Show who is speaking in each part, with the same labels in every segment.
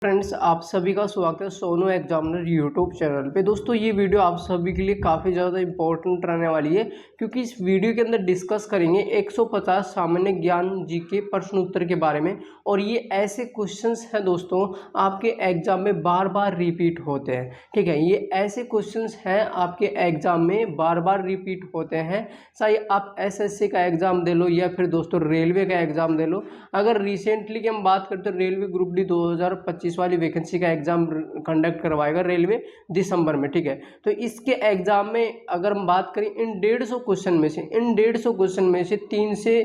Speaker 1: Friends, आप सभी का स्वागत है सोनू एग्जामिनर यूट्यूब चैनल पे। दोस्तों, ये वीडियो आप सभी के लिए काफ़ी ज़्यादा इंपॉर्टेंट रहने वाली है, क्योंकि इस वीडियो के अंदर डिस्कस करेंगे 150 सामान्य ज्ञान जीके प्रश्न उत्तर के बारे में। और ये ऐसे क्वेश्चंस हैं दोस्तों, आपके एग्जाम में बार बार रिपीट होते हैं। ठीक है, ये ऐसे क्वेश्चंस हैं आपके एग्जाम में बार बार रिपीट होते हैं। चाहे आप एसएससी का एग्जाम दे लो या फिर दोस्तों रेलवे का एग्जाम दे लो। अगर रिसेंटली की हम बात करते हैं, रेलवे ग्रुप डी 2025 वाली वैकेंसी का एग्जाम कंडक्ट करवाएगा रेलवे दिसंबर में। ठीक है, तो इसके एग्जाम में अगर हम बात करें इन 150 क्वेश्चन में से 3 से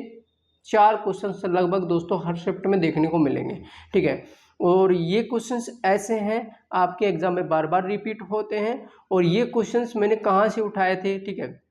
Speaker 1: 4 क्वेश्चन लगभग दोस्तों हर शिफ्ट में देखने को मिलेंगे। ठीक है, और ये क्वेश्चंस ऐसे हैं आपके एग्जाम में बार बार रिपीट होते हैं। और ये क्वेश्चंस मैंने कहाँ से उठाए थे, ठीक है,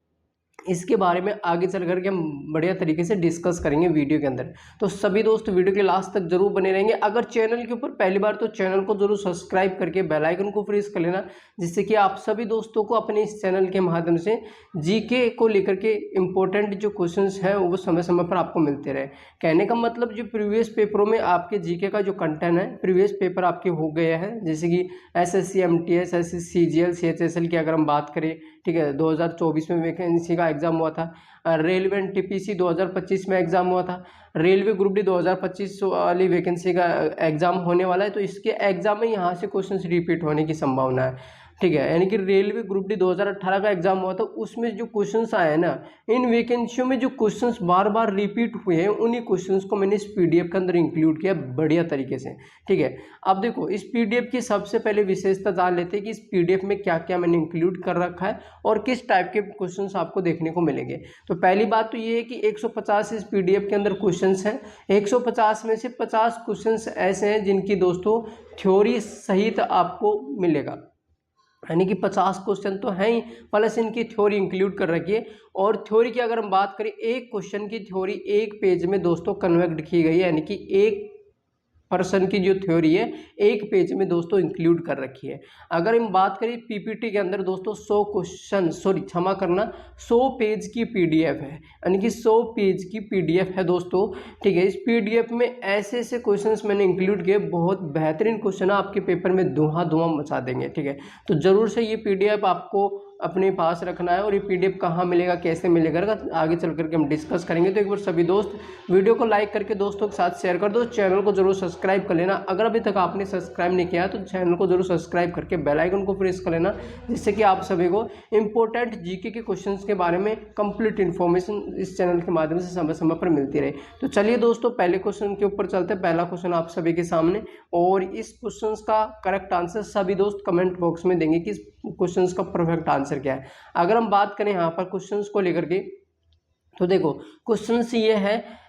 Speaker 1: इसके बारे में आगे चल करके हम बढ़िया तरीके से डिस्कस करेंगे वीडियो के अंदर। तो सभी दोस्त वीडियो के लास्ट तक जरूर बने रहेंगे। अगर चैनल के ऊपर पहली बार तो चैनल को जरूर सब्सक्राइब करके बेल आइकन को प्रेस कर लेना, जिससे कि आप सभी दोस्तों को अपने इस चैनल के माध्यम से जीके को लेकर के इम्पोर्टेंट जो क्वेश्चंस हैं वो समय समय पर आपको मिलते रहे। कहने का मतलब जो प्रीवियस पेपरों में आपके जीके का जो कंटेंट है, प्रीवियस पेपर आपके हो गए हैं, जैसे कि SSC MTS, SSC CGL, CHSL की अगर हम बात करें, ठीक है, 2024 में वैकेंसी का एग्जाम हुआ था। रेलवे एनटीपीसी 2025 में एग्जाम हुआ था। रेलवे ग्रुप डी 2025 वाली वैकेंसी का एग्जाम होने वाला है, तो इसके एग्जाम में यहाँ से क्वेश्चंस रिपीट होने की संभावना है। ठीक है, यानी कि रेलवे ग्रुप डी 2018 का एग्जाम हुआ था, उसमें जो क्वेश्चंस आए ना, इन वैकेंसियों में जो क्वेश्चंस बार बार रिपीट हुए हैं, उन्हीं क्वेश्चंस को मैंने इस पीडीएफ के अंदर इंक्लूड किया बढ़िया तरीके से। ठीक है, अब देखो इस पीडीएफ की सबसे पहले विशेषता जान लेते हैं कि इस पीडीएफ में क्या क्या मैंने इंक्लूड कर रखा है और किस टाइप के क्वेश्चंस आपको देखने को मिलेंगे। तो पहली बात तो ये है कि 150 इस पीडीएफ के अंदर क्वेश्चंस हैं। 150 में से 50 क्वेश्चंस ऐसे हैं जिनकी दोस्तों थ्योरी सहित आपको मिलेगा, यानी कि 50 क्वेश्चन तो हैं ही, प्लस इनकी थ्योरी इंक्लूड कर रखी है। और थ्योरी की अगर हम बात करें, एक क्वेश्चन की थ्योरी एक पेज में दोस्तों कन्वर्ट की गई है, यानी कि एक पर्सन की जो थ्योरी है एक पेज में दोस्तों इंक्लूड कर रखी है। अगर हम बात करें पीपीटी के अंदर दोस्तों 100 क्वेश्चन, सॉरी क्षमा करना, 100 पेज की पीडीएफ है, यानी कि 100 पेज की पीडीएफ है दोस्तों। ठीक है, इस पीडीएफ में ऐसे ऐसे क्वेश्चंस मैंने इंक्लूड किए, बहुत बेहतरीन क्वेश्चन आपके पेपर में धुआं धुआं मचा देंगे। ठीक है, तो जरूर से ये पीडीएफ आपको अपने पास रखना है। और ये पीडीएफ कहाँ मिलेगा, कैसे मिलेगा, आगे चल करके हम डिस्कस करेंगे। तो एक बार सभी दोस्त वीडियो को लाइक करके दोस्तों के साथ शेयर कर दो, चैनल को जरूर सब्सक्राइब कर लेना। अगर अभी तक आपने सब्सक्राइब नहीं किया तो चैनल को जरूर सब्सक्राइब करके बेल आइकन को प्रेस कर लेना, जिससे कि आप सभी को इंपॉर्टेंट जीके के क्वेश्चंस के बारे में कंप्लीट इन्फॉर्मेशन इस चैनल के माध्यम से समय समय पर मिलती रहे। तो चलिए दोस्तों, पहले क्वेश्चन के ऊपर चलते हैं। पहला क्वेश्चन आप सभी के सामने, और इस क्वेश्चन का करेक्ट आंसर सभी दोस्त कमेंट बॉक्स में देंगे कि इस क्वेश्चन का परफेक्ट आंसर क्या है। अगर हम बात करें यहाँ पर क्वेश्चंस को लेकर के, तो देखो क्वेश्चंस ये है।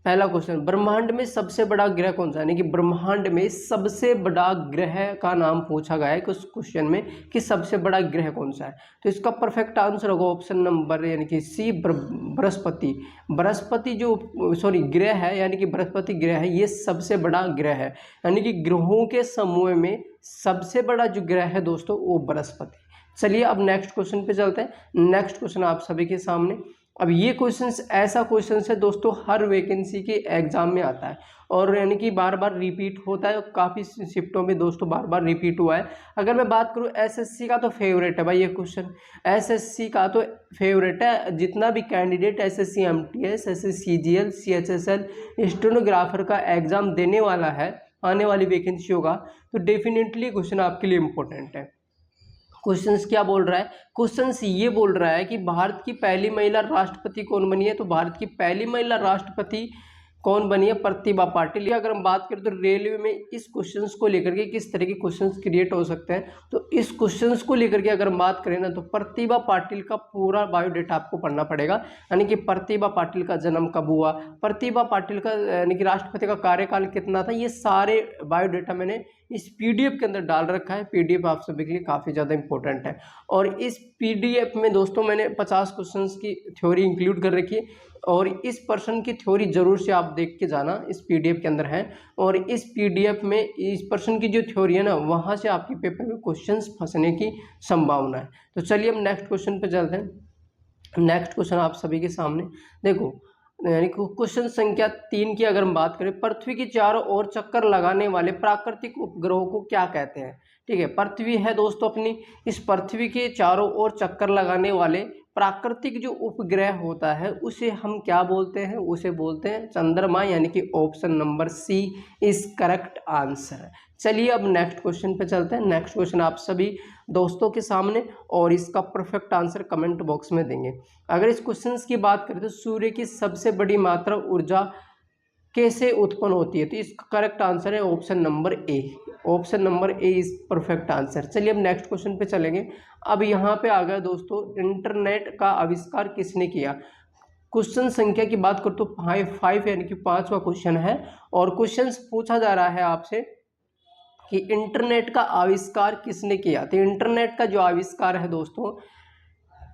Speaker 1: पहला क्वेश्चन, ब्रह्मांड में सबसे बड़ा ग्रह कौन सा है, यानी कि ब्रह्मांड में सबसे बड़ा ग्रह का नाम पूछा गया है उस क्वेश्चन में कि सबसे बड़ा ग्रह कौन सा है। तो इसका परफेक्ट आंसर होगा ऑप्शन नंबर यानी कि सी, बृहस्पति। बृहस्पति जो ग्रह है, यानी कि बृहस्पति ग्रह है, ये सबसे बड़ा ग्रह है, यानी कि ग्रहों के समूह में सबसे बड़ा जो ग्रह है दोस्तों वो बृहस्पति। चलिए अब नेक्स्ट क्वेश्चन पे चलते हैं। नेक्स्ट क्वेश्चन आप सभी के सामने। अब ये क्वेश्चन ऐसा क्वेश्चन है दोस्तों, हर वैकेंसी के एग्जाम में आता है और यानी कि बार बार रिपीट होता है, काफ़ी शिफ्टों में दोस्तों बार बार रिपीट हुआ है। अगर मैं बात करूँ एसएससी का, तो फेवरेट है भाई ये क्वेश्चन, एसएससी का तो फेवरेट है। जितना भी candidate SSC MTS, SSC CGL, CHSL stenographer का एग्जाम देने वाला है आने वाली वैकेंसियों का, तो डेफिनेटली क्वेश्चन आपके लिए इंपॉर्टेंट है। क्वेश्चंस क्या बोल रहा है, क्वेश्चंस ये बोल रहा है कि भारत की पहली महिला राष्ट्रपति कौन बनी है। तो भारत की पहली महिला राष्ट्रपति कौन बनी है, प्रतिभा पाटिल। अगर हम बात करें तो रेलवे में इस क्वेश्चंस को लेकर के किस तरह के क्वेश्चंस क्रिएट हो सकते हैं, तो इस क्वेश्चंस को लेकर के अगर हम बात करें ना, तो प्रतिभा पाटिल का पूरा बायोडेटा आपको पढ़ना पड़ेगा। यानी कि प्रतिभा पाटिल का जन्म कब हुआ, प्रतिभा पाटिल का यानी कि राष्ट्रपति का कार्यकाल कितना था, ये सारे बायोडेटा मैंने इस पीडीएफ के अंदर डाल रखा है। पीडीएफ आप सभी के लिए काफ़ी ज़्यादा इंपॉर्टेंट है। और इस पीडीएफ में दोस्तों मैंने 50 क्वेश्चंस की थ्योरी इंक्लूड कर रखी है, और इस पर्सन की थ्योरी जरूर से आप देख के जाना, इस पीडीएफ के अंदर है। और इस पीडीएफ में इस पर्सन की जो थ्योरी है ना, वहाँ से आपके पेपर में क्वेश्चंस फंसने की संभावना है। तो चलिए हम नेक्स्ट क्वेश्चन पे चलते हैं। नेक्स्ट क्वेश्चन आप सभी के सामने देखो, यानी कि क्वेश्चन संख्या 3 की अगर हम बात करें, पृथ्वी के चारों ओर चक्कर लगाने वाले प्राकृतिक उपग्रहों को क्या कहते हैं। ठीक है, पृथ्वी है दोस्तों अपनी, इस पृथ्वी के चारों ओर चक्कर लगाने वाले प्राकृतिक जो उपग्रह होता है उसे हम क्या बोलते हैं, उसे बोलते हैं चंद्रमा, यानी कि option number C is correct answer. चलिए अब नेक्स्ट क्वेश्चन पे चलते हैं। नेक्स्ट क्वेश्चन आप सभी दोस्तों के सामने, और इसका परफेक्ट आंसर कमेंट बॉक्स में देंगे। अगर इस क्वेश्चन की बात करें तो सूर्य की सबसे बड़ी मात्रा ऊर्जा कैसे उत्पन्न होती है, तो इसका करेक्ट आंसर है option number A. Option number A is perfect answer. चलिए अब नेक्स्ट क्वेश्चन पे चलेंगे। अब यहाँ पे आ गया दोस्तों, इंटरनेट का आविष्कार किसने किया। क्वेश्चन संख्या की बात करो तो 5 यानी कि 5वां क्वेश्चन है, और क्वेश्चन पूछा जा रहा है आपसे कि इंटरनेट का आविष्कार किसने किया। तो इंटरनेट का जो आविष्कार है दोस्तों,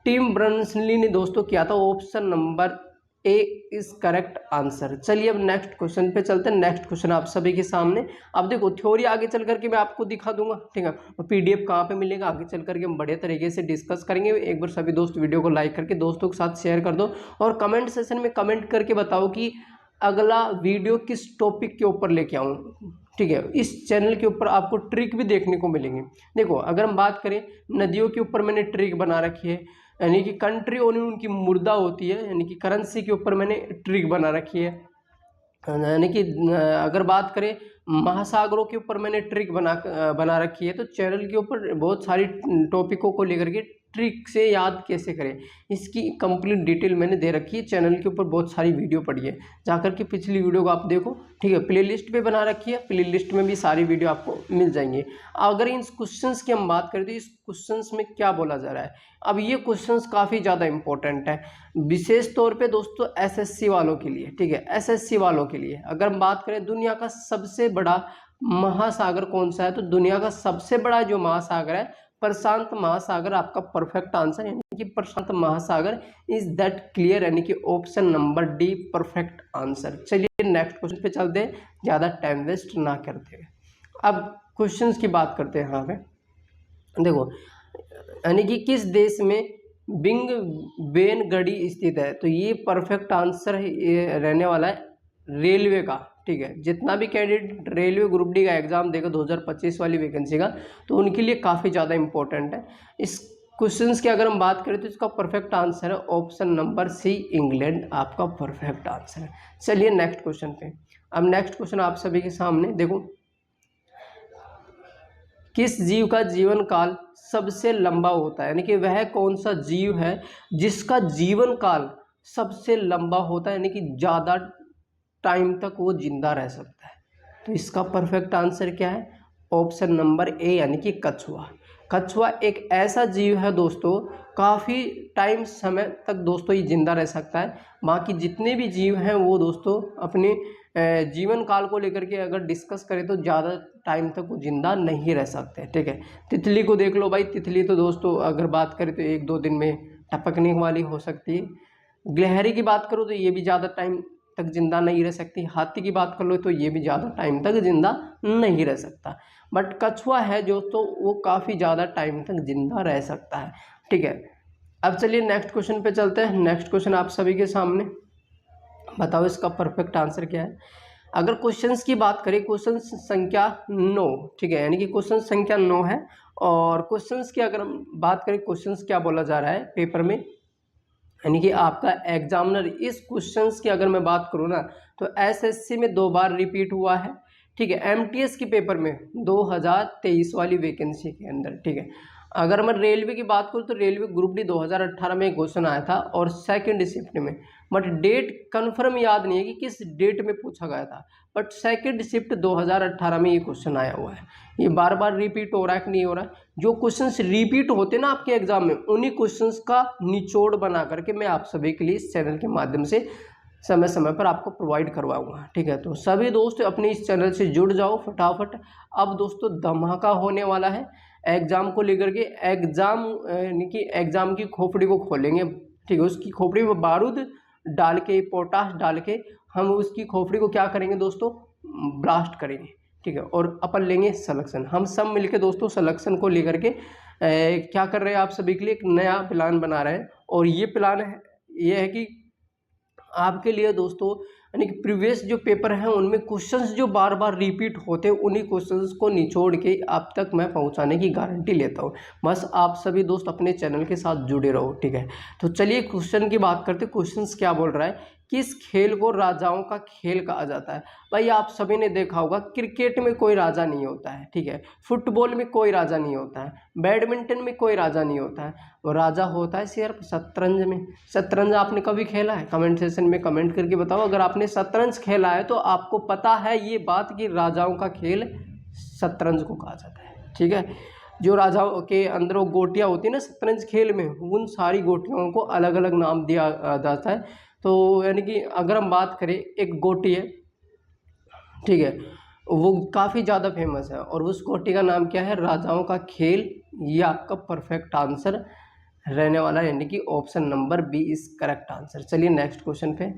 Speaker 1: टिम बर्नर्स-ली ने दोस्तों किया था। Option number A is correct answer. चलिए अब नेक्स्ट क्वेश्चन पे चलते हैं। नेक्स्ट क्वेश्चन आप सभी के सामने। अब देखो थ्योरी आगे चल करके मैं आपको दिखा दूंगा, ठीक है, और पीडीएफ कहाँ पे मिलेगा आगे चल करके हम बढ़िया तरीके से डिस्कस करेंगे। एक बार सभी दोस्त वीडियो को लाइक करके दोस्तों के साथ शेयर कर दो, और कमेंट सेशन में कमेंट करके बताओ कि अगला वीडियो किस टॉपिक के ऊपर लेके आऊँ। ठीक है, इस चैनल के ऊपर आपको ट्रिक भी देखने को मिलेंगे। देखो अगर हम बात करें, नदियों के ऊपर मैंने ट्रिक बना रखी है, यानी कि कंट्री और उनकी मुद्रा होती है, यानी कि करेंसी के ऊपर मैंने ट्रिक बना रखी है। यानी कि अगर बात करें महासागरों के ऊपर मैंने ट्रिक बना रखी है। तो चैनल के ऊपर बहुत सारी टॉपिकों को लेकर के ट्रिक से याद कैसे करें, इसकी कंप्लीट डिटेल मैंने दे रखी है। चैनल के ऊपर बहुत सारी वीडियो पड़ी है, जाकर के पिछली वीडियो को आप देखो। ठीक है, प्लेलिस्ट पे बना रखी है, प्लेलिस्ट में भी सारी वीडियो आपको मिल जाएंगी। अगर इन क्वेश्चंस की हम बात करें तो इस क्वेश्चंस में क्या बोला जा रहा है। अब ये क्वेश्चंस काफ़ी ज़्यादा इंपॉर्टेंट है, विशेष तौर पे दोस्तों एसएससी वालों के लिए। ठीक है, एसएससी वालों के लिए अगर हम बात करें, दुनिया का सबसे बड़ा महासागर कौन सा है, तो दुनिया का सबसे बड़ा जो महासागर है प्रशांत महासागर आपका परफेक्ट आंसर, यानी कि प्रशांत महासागर इज दैट क्लियर, यानी कि option number D perfect answer. चलिए नेक्स्ट क्वेश्चन पे चलते हैं, ज़्यादा टाइम वेस्ट ना करते हुए। अब क्वेश्चंस की बात करते हैं। यहाँ पे देखो, यानी कि किस देश में बिंग बेन गढ़ी स्थित है, तो ये परफेक्ट आंसर रहने वाला है रेलवे का। ठीक है, जितना भी कैंडिडेट रेलवे ग्रुप डी का एग्जाम देगा 2025 वाली वैकेंसी का, तो उनके लिए काफ़ी ज़्यादा इंपॉर्टेंट है। इस क्वेश्चंस की अगर हम बात करें तो इसका परफेक्ट आंसर है ऑप्शन नंबर सी इंग्लैंड, आपका परफेक्ट आंसर है। चलिए नेक्स्ट क्वेश्चन पे। अब नेक्स्ट क्वेश्चन आप सभी के सामने देखो, किस जीव का जीवन काल सबसे लंबा होता है, यानी कि वह कौन सा जीव है जिसका जीवन काल सबसे लंबा होता है, यानी कि ज़्यादा टाइम तक वो जिंदा रह सकता है। तो इसका परफेक्ट आंसर क्या है, ऑप्शन नंबर ए, यानी कि कछुआ। कछुआ एक ऐसा जीव है दोस्तों, काफ़ी टाइम समय तक दोस्तों ये जिंदा रह सकता है। बाकी जितने भी जीव हैं वो दोस्तों अपने जीवन काल को लेकर के अगर डिस्कस करें तो ज़्यादा टाइम तक वो जिंदा नहीं रह सकते। ठीक है, तितली को देख लो भाई, तितली तो दोस्तों अगर बात करें तो 1-2 दिन में टपकने वाली हो सकती है। गिलहरी की बात करो तो ये भी ज़्यादा टाइम तक जिंदा नहीं रह सकती। हाथी की बात कर लो तो ये भी ज़्यादा टाइम तक जिंदा नहीं रह सकता। बट कछुआ है जो, तो वो काफ़ी ज़्यादा टाइम तक जिंदा रह सकता है। ठीक है, अब चलिए नेक्स्ट क्वेश्चन पे चलते हैं। नेक्स्ट क्वेश्चन आप सभी के सामने, बताओ इसका परफेक्ट आंसर क्या है। अगर क्वेश्चंस की बात करें, क्वेश्चन संख्या 9, ठीक है, यानी कि क्वेश्चन संख्या 9 है। और क्वेश्चंस की अगर हम बात करें, क्वेश्चंस क्या बोला जा रहा है पेपर में, यानी कि आपका एग्जामिनर इस क्वेश्चंस की अगर मैं बात करूँ ना, तो एसएससी में 2 बार रिपीट हुआ है। ठीक है, एमटीएस के पेपर में 2023 वाली वैकेंसी के अंदर। ठीक है, अगर मैं रेलवे की बात करूँ तो रेलवे ग्रुप डी 2018 में क्वेश्चन आया था और सेकंड शिफ्ट में, बट डेट कंफर्म याद नहीं है कि किस डेट में पूछा गया था, बट सेकंड शिफ्ट 2018 में ये क्वेश्चन आया हुआ है। ये बार बार रिपीट हो रहा है कि नहीं हो रहा है। जो क्वेश्चंस रिपीट होते ना आपके एग्जाम में, उन्हीं क्वेश्चंस का निचोड़ बना करके मैं आप सभी के लिए इस चैनल के माध्यम से समय समय पर आपको प्रोवाइड करवाऊंगा। ठीक है, तो सभी दोस्त अपने इस चैनल से जुड़ जाओ फटाफट। अब दोस्तों धमाका होने वाला है एग्जाम को लेकर के। एग्जाम यानी कि एग्जाम की खोपड़ी को खोलेंगे। ठीक है, उसकी खोपड़ी में बारूद डाल के, पोटाश डाल के हम उसकी खोपड़ी को क्या करेंगे दोस्तों, ब्लास्ट करेंगे। ठीक है, और अपन लेंगे सिलेक्शन। हम सब मिलके दोस्तों सिलेक्शन को लेकर के क्या कर रहे हैं, आप सभी के लिए एक नया प्लान बना रहे हैं। और ये प्लान है, ये है कि आपके लिए दोस्तों, यानी कि प्रीवियस जो पेपर हैं उनमें क्वेश्चंस जो बार बार रिपीट होते हैं उन्हीं क्वेश्चंस को निचोड़ के आप तक मैं पहुंचाने की गारंटी लेता हूं। बस आप सभी दोस्त अपने चैनल के साथ जुड़े रहो, ठीक है। तो चलिए क्वेश्चन की बात करते हैं। क्वेश्चंस क्या बोल रहा है, किस खेल को राजाओं का खेल कहा जाता है। भाई आप सभी ने देखा होगा, क्रिकेट में कोई राजा नहीं होता है, ठीक है। फुटबॉल में कोई राजा नहीं होता है, बैडमिंटन में कोई राजा नहीं होता है। और राजा होता है सिर्फ शतरंज में। शतरंज आपने कभी खेला है? कमेंट सेशन में कमेंट करके बताओ। अगर आपने शतरंज खेला है तो आपको पता है ये बात कि राजाओं का खेल शतरंज को कहा जाता है, ठीक है। जो राजाओं के अंदर वो गोटियां होती है ना शतरंज खेल में, उन सारी गोटियों को अलग अलग नाम दिया जाता है। तो यानी कि अगर हम बात करें, एक गोटी है, ठीक है, वो काफ़ी ज़्यादा फेमस है और उस गोटी का नाम क्या है, राजाओं का खेल। ये आपका परफेक्ट आंसर रहने वाला है, यानी कि option number B is correct answer. चलिए नेक्स्ट क्वेश्चन पे।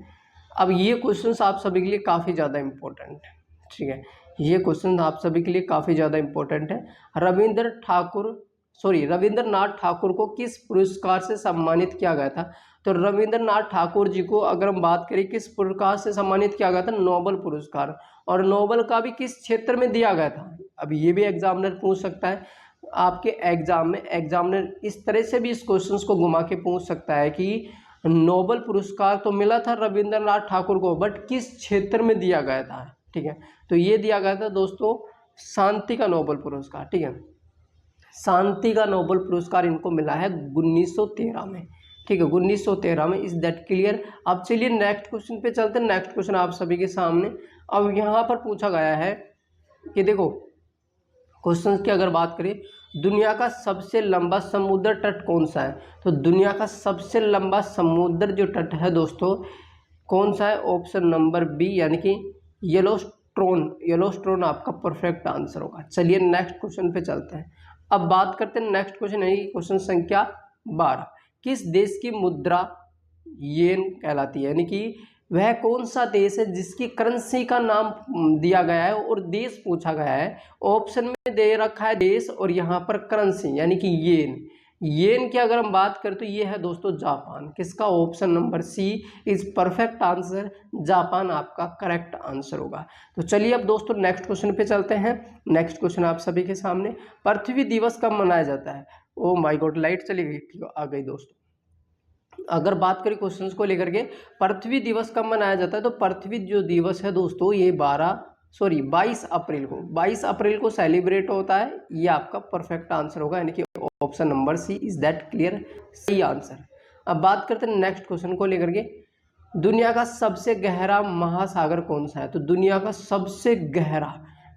Speaker 1: अब ये क्वेश्चंस आप सभी के लिए काफ़ी ज़्यादा इंपॉर्टेंट है, ठीक है। ये क्वेश्चन आप सभी के लिए काफ़ी ज़्यादा इंपॉर्टेंट है। रविंद्रनाथ ठाकुर को किस पुरस्कार से सम्मानित किया गया था। तो रविंद्रनाथ ठाकुर जी को अगर हम बात करें किस पुरस्कार से सम्मानित किया गया था, नोबेल पुरस्कार। और नोबेल का भी किस क्षेत्र में दिया गया था, अब ये भी एग्जामिनर पूछ सकता है आपके एग्जाम में। एग्जामिनर इस तरह से भी इस क्वेश्चंस को घुमा के पूछ सकता है कि नोबेल पुरस्कार तो मिला था रविंद्रनाथ ठाकुर को, बट किस क्षेत्र में दिया गया था, ठीक है। तो ये दिया गया था दोस्तों शांति का नोबेल पुरस्कार, ठीक है। शांति का नोबेल पुरस्कार इनको मिला है 1913 में, ठीक है, 1913 में। Is that clear. अब चलिए नेक्स्ट क्वेश्चन पे चलते हैं। नेक्स्ट क्वेश्चन आप सभी के सामने अब यहाँ पर पूछा गया है कि देखो क्वेश्चन की अगर बात करें, दुनिया का सबसे लंबा समुद्र तट कौन सा है। तो दुनिया का सबसे लंबा समुद्र जो तट है दोस्तों कौन सा है, ऑप्शन नंबर बी यानी कि येलोस्टोन आपका परफेक्ट आंसर होगा। चलिए नेक्स्ट क्वेश्चन पे चलते हैं। अब बात करते हैं नेक्स्ट क्वेश्चन है क्वेश्चन संख्या 12। किस देश की मुद्रा येन कहलाती है, यानी कि वह कौन सा देश है जिसकी करेंसी का नाम दिया गया है और देश पूछा गया है। ऑप्शन में दे रखा है देश और यहाँ पर करेंसी यानी कि येन। येन की अगर हम बात करें तो ये है दोस्तों जापान। किसका, option number C is perfect answer, Japan आपका करेक्ट आंसर होगा। तो चलिए अब दोस्तों नेक्स्ट क्वेश्चन पे चलते हैं। नेक्स्ट क्वेश्चन आप सभी के सामने, पृथ्वी दिवस कब मनाया जाता है। ओ माय गॉड, लाइट चली गई, ठीक है, आ गई दोस्तों। अगर बात करें क्वेश्चंस को लेकर के, पृथ्वी दिवस कब मनाया जाता है, तो पृथ्वी जो दिवस है दोस्तों ये 22 अप्रैल को सेलिब्रेट होता है। ये आपका परफेक्ट आंसर होगा, यानी कि option number C is that clear, सही आंसर। अब बात करते हैं नेक्स्ट क्वेश्चन को लेकर के, दुनिया का सबसे गहरा महासागर कौन सा है। तो दुनिया का सबसे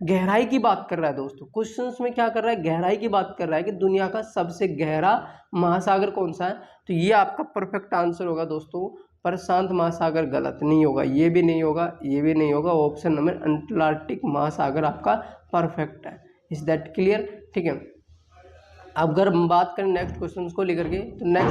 Speaker 1: गहराई की बात कर रहा है दोस्तों, क्वेश्चंस में क्या कर रहा है, गहराई की बात कर रहा है कि दुनिया का सबसे गहरा महासागर कौन सा है। तो ये आपका परफेक्ट आंसर होगा दोस्तों प्रशांत महासागर। गलत नहीं होगा, ये भी नहीं होगा, ये भी नहीं होगा, ऑप्शन नंबर अंटार्कटिक महासागर आपका परफेक्ट है। इज दैट क्लियर, ठीक है। अब अगर हम बात करें नेक्स्ट क्वेश्चन को लेकर के, तो नेक्स्ट